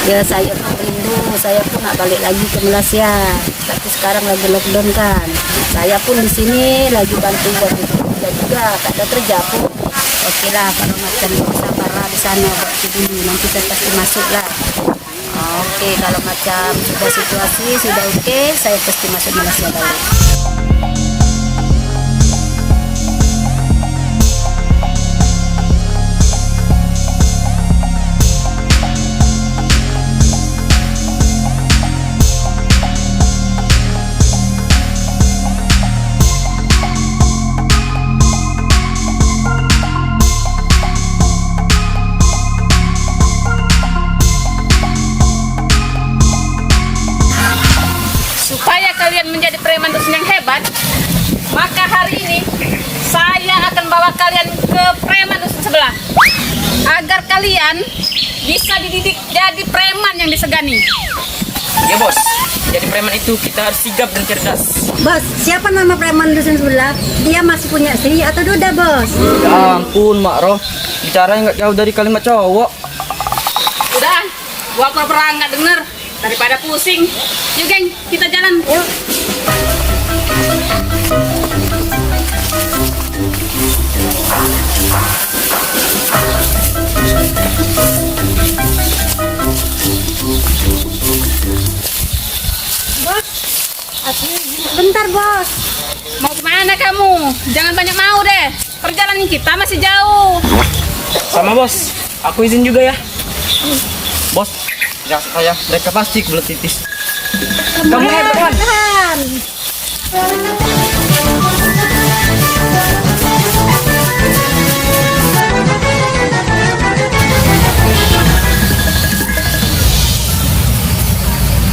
Ya saya pun rindu, saya pun nak balik lagi ke Malaysia. Tapi sekarang lagi lockdown kan. Saya pun di sini lagi bantu buat kerja juga, tak ada kerja pun. Oke lah, kalau macam sabarlah di sana buat itu dulu, nanti saya pasti masuk lah. Oke, kalau macam sudah situasi sudah oke, saya pasti masuk Malaysia balik. Supaya kalian menjadi preman dusun yang hebat, maka hari ini saya akan bawa kalian ke preman dusun sebelah agar kalian bisa dididik jadi preman yang disegani. Ya bos, jadi preman itu kita harus sigap dan cerdas. Bos, siapa nama preman dusun sebelah? Dia masih punya istri atau duda, Bos? Ya ampun Mak Roh, bicaranya nggak jauh dari kalimat cowok. Udah, gua pura-pura nggak denger daripada pusing. Yuk geng, kita jalan. Yuk. Bos, bentar Bos. Mau kemana kamu? Jangan banyak mau deh. Perjalanan kita masih jauh. Sama bos, aku izin juga ya. Bos, ya saya mereka pasti kebelet titis. Kamu hebat kan?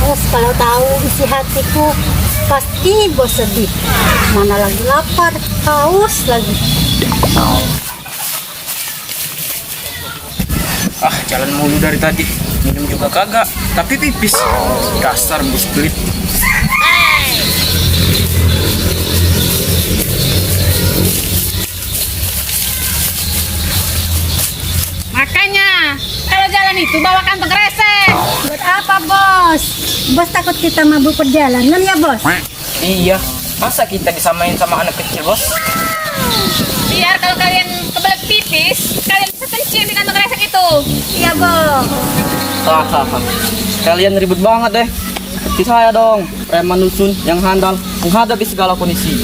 Bos, kalau tahu isi hatiku pasti Bos sedih. Mana lagi lapar, haus lagi. Ah, jalan mulu dari tadi. Minum juga kagak, tapi pipis. Dasar bos pelit. Makanya, kalau jalan itu bawa kantong kresek. Buat apa Bos? Bos takut kita mabuk perjalanan ya Bos? Iya, masa kita disamain sama anak kecil bos? Biar kalau kalian kebelet pipis, kalian bisa kencing di kantong kresek itu. Iya Bos. Hahaha, kalian ribet banget deh. Seperti saya dong, preman dusun yang handal menghadapi segala kondisi.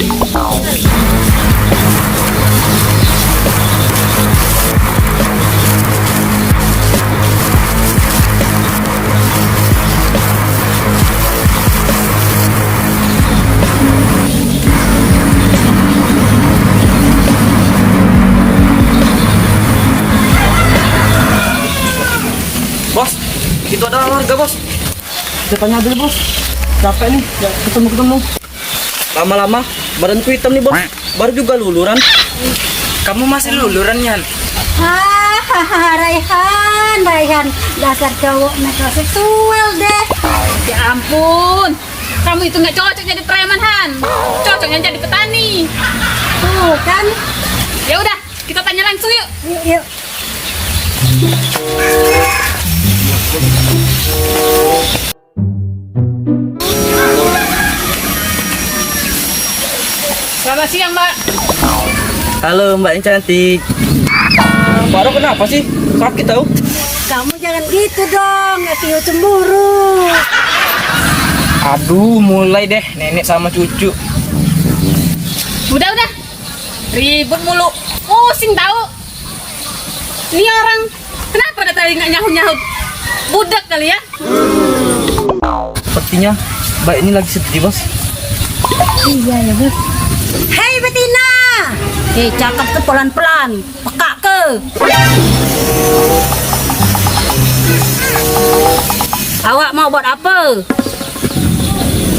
Bos, itu ada warga bos. Kita tanya dulu bos. Capek nih, ya ketemu. Lama-lama badanku hitam nih bos. Baru juga luluran. Kamu masih luluran Yan? Hahaha, Raihan, dasar cowok metroseksual deh. Ya ampun, kamu itu nggak cocok jadi preman Han. Cocoknya jadi petani. Tuh kan, Ya udah, kita tanya langsung yuk. yuk. Selamat siang Mbak. Halo Mbak yang cantik. Baru kenapa sih? Sakit tau? Kamu jangan gitu dong, Tio cemburu. Aduh, mulai deh nenek sama cucu. Udah, ribut mulu, pusing tahu. Ini orang, kenapa dari tadi nggak nyahut-nyahut? Budak kali ya? Sepertinya Mbak ini lagi sedih bos. Iya ya Bos. Hei betina. Cakep ke pelan-pelan, peka ke. Awak mau buat apa?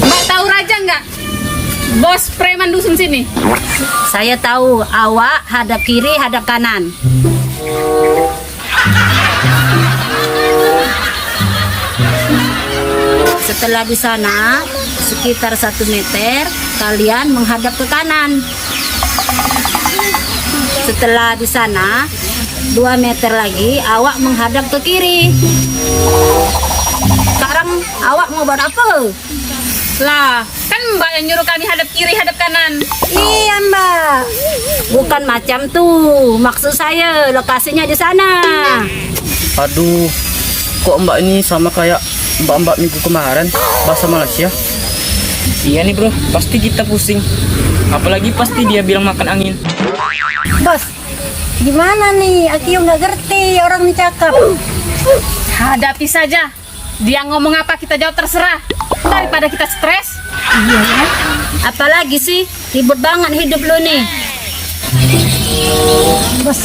Mbak tahu Raja nggak? Bos preman dusun sini. Saya tahu, awak hadap kiri, hadap kanan. Setelah di sana, sekitar 1 meter, kalian menghadap ke kanan. Setelah di sana, 2 meter lagi, awak menghadap ke kiri. Sekarang awak mau buat apa? Lah, kan Mbak yang nyuruh kami hadap kiri, hadap kanan. Iya Mbak. Bukan macam tuh. Maksud saya lokasinya di sana. Aduh, kok mbak ini sama kayak mbak-mbak minggu kemarin, bahasa Malaysia. Iya nih bro, pasti kita pusing. Apalagi pasti dia bilang makan angin. Bos, gimana nih? Aku nggak ngerti orang ini cakap. Hadapi saja. Dia ngomong apa kita jawab terserah. Daripada kita stres. Iya ya. Apalagi sih ribut banget hidup lo nih. Bos.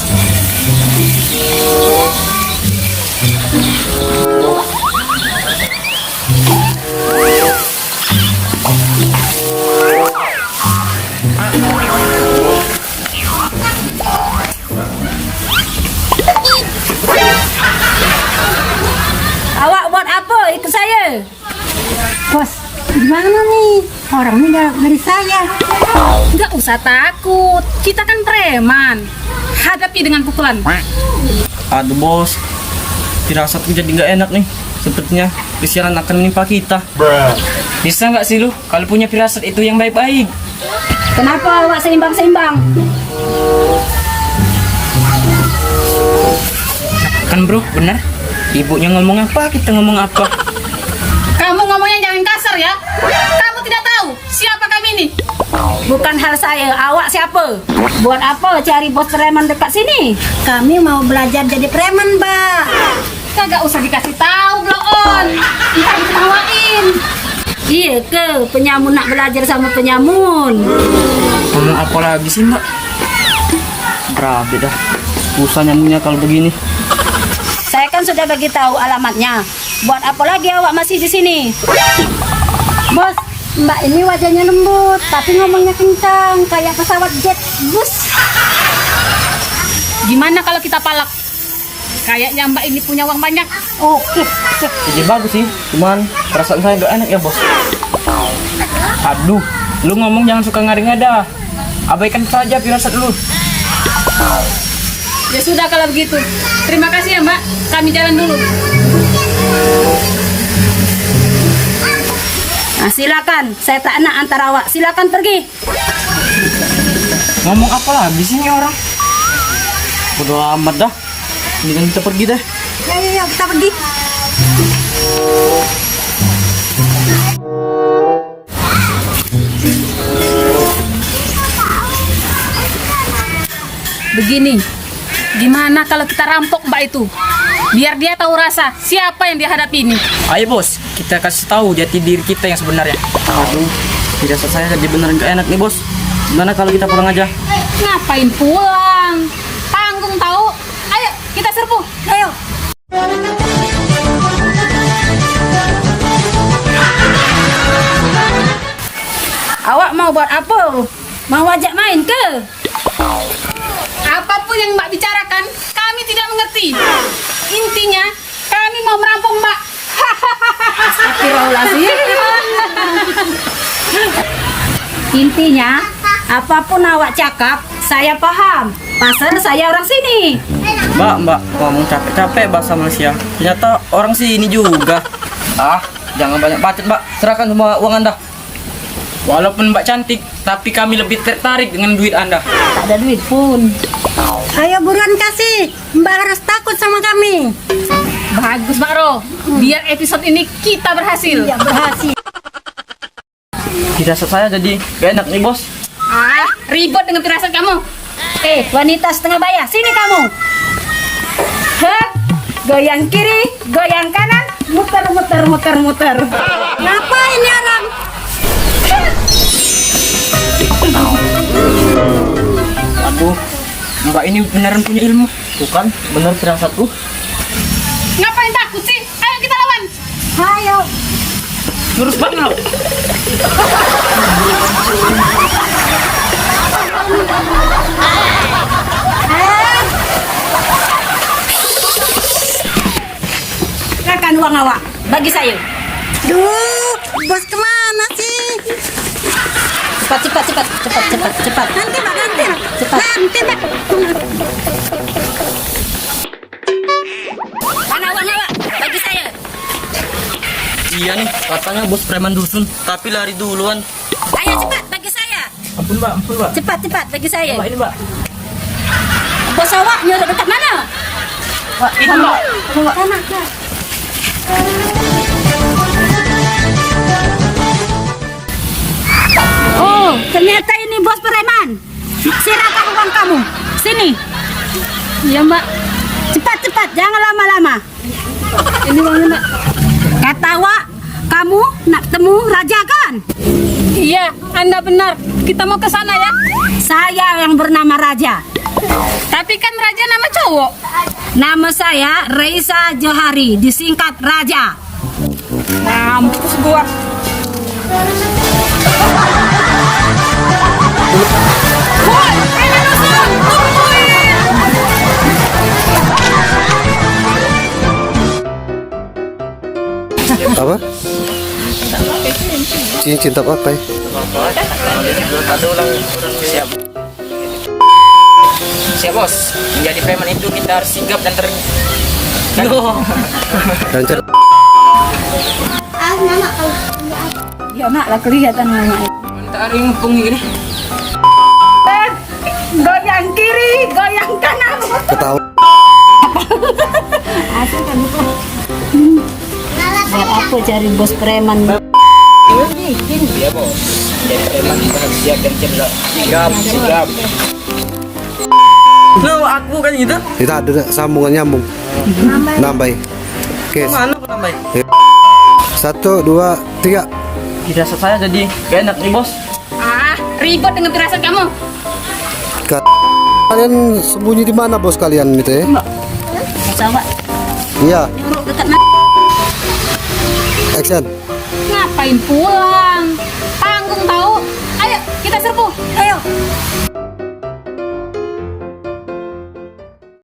Awak buat apa ikut saya? Bos, gimana nih? Orang ini dari saya. Nggak usah takut. Kita kan preman. Hadapi dengan pukulan. Aduh bos, firasatku jadi nggak enak nih. Sepertinya kesialan akan menimpa kita. Bisa nggak sih lu kalau punya firasat itu yang baik-baik? Kenapa awak seimbang-seimbang? Kan bro, benar. Ibunya ngomong apa, kita ngomong apa. Kamu ngomongnya jangan kasar ya. Kamu tidak tahu siapa kami ini. Bukan hal saya, awak siapa? Buat apa cari bos preman dekat sini? Kami mau belajar jadi preman, Mbak. Kagak usah dikasih tahu, bloon. Ntar diketawain. Iya ke, penyamun nak belajar sama penyamun. Ngomong apa lagi sih mbak? Berabe dah. Susah nyambungnya kalau begini. Saya kan sudah bagi tahu alamatnya. Buat apa lagi awak masih di sini? Bos, Mbak ini wajahnya lembut, tapi ngomongnya kencang, kayak pesawat jet bus. Gimana kalau kita palak? Kayaknya Mbak ini punya uang banyak. Oke. Jadi bagus sih, cuman perasaan saya nggak enak ya bos. Aduh, lu ngomong jangan suka ngada-ngada. Abaikan saja firasat lu. Ya sudah kalau begitu. Terima kasih ya Mbak. Kami jalan dulu. Nah, silakan. Saya tak enak antara awak. Silakan pergi. Ngomong apa lagi sih ini orang? Bodo amat dah. Mendingan kita pergi deh. Ya, kita pergi. Begini. Gimana kalau kita rampok Mbak itu? Biar dia tahu rasa siapa yang dia hadapi ini. Ayo bos, kita kasih tahu jati diri kita yang sebenarnya. Aduh, firasat saya jadi beneran gak enak nih bos. Gimana kalau kita pulang aja? Ngapain pulang? Tanggung tahu. Ayo kita serbu. Ayo. Awak mau buat apa? Mau ajak main ke? Apapun yang Mbak bicarakan, kami tidak mengerti. Intinya, kami mau merampok Mbak. Astagfirullahaladzim. Intinya, apapun awak cakap, saya paham. Pasal saya orang sini. Mbak, ngomong capek-capek bahasa Malaysia. Ternyata orang sini juga. Ah, jangan banyak bacot mbak. Serahkan semua uang anda. Walaupun mbak cantik, tapi kami lebih tertarik dengan duit anda. Tak ada duit pun. Ayo buruan kasih. Mbak harus takut sama kami. Bagus Mbak Ro. Biar episode ini kita berhasil. Ya berhasil. Firasat saya jadi gak enak nih bos. Ah, ribut dengan firasat kamu. Wanita setengah bayar, sini kamu. Hep, goyang kiri, goyang kanan, muter. Ngapain ya orang? Aduh, mbak ini beneran punya ilmu. Tuh kan, bener firasatku. Ngapain takut sih? Ayo kita lawan. Ayo. Lurus banget. Silakan uang awak, bagi saya. Duh, bos kemana sih? Cepat. Nanti mbak. Cepat. Nanti mbak. Mana uang awak? Bagi saya. Iya nih, katanya bos preman dusun, tapi lari duluan. Ayo cepat bagi saya. Ampun mbak, Cepat bagi saya. Mbak ini mbak. Bos awak nyuruh dekat mana? Mbak, itu mbak. Sana kah? Oh, ternyata ini bos preman. Serahkan uang kamu. Sini. Iya mbak. Cepat, jangan lama-lama. Ini uangnya mbak. Kata Wak, kamu nak temu raja kan? Iya, Anda benar. Kita mau ke sana ya. Saya yang bernama Raja. Tapi kan Raja nama cowok. Nama saya Reisa Johari, disingkat Raja. Mampus gua. Woi, ini dusun, tungguin. Apa? Cincin tak pakai. Siap. Siap bos, menjadi preman itu kita harus sigap dan Lancar. Ya nak lah kelihatan mama. taring punggi ini. Goyang kiri, goyang kanan. Ketawa. Asal kan bukan. Buat apa cari bos preman? Iya bos, jadi preman kita harus siap dan cerdas. Sigap. Lo aku kan gitu. Kita ada sambungan nyambung. Nambah. Oke. Mana aku tambah? 1, 2, 3. Dirasa saya jadi gak enak nih bos. Ah, ribet dengan firasat kamu. Kalian sembunyi di mana bos kalian itu ya? Coba Iya. nyuruh dekat mana? Action. Ngapain pulang? Tanggung tahu. Ayo, kita serbu. Ayo.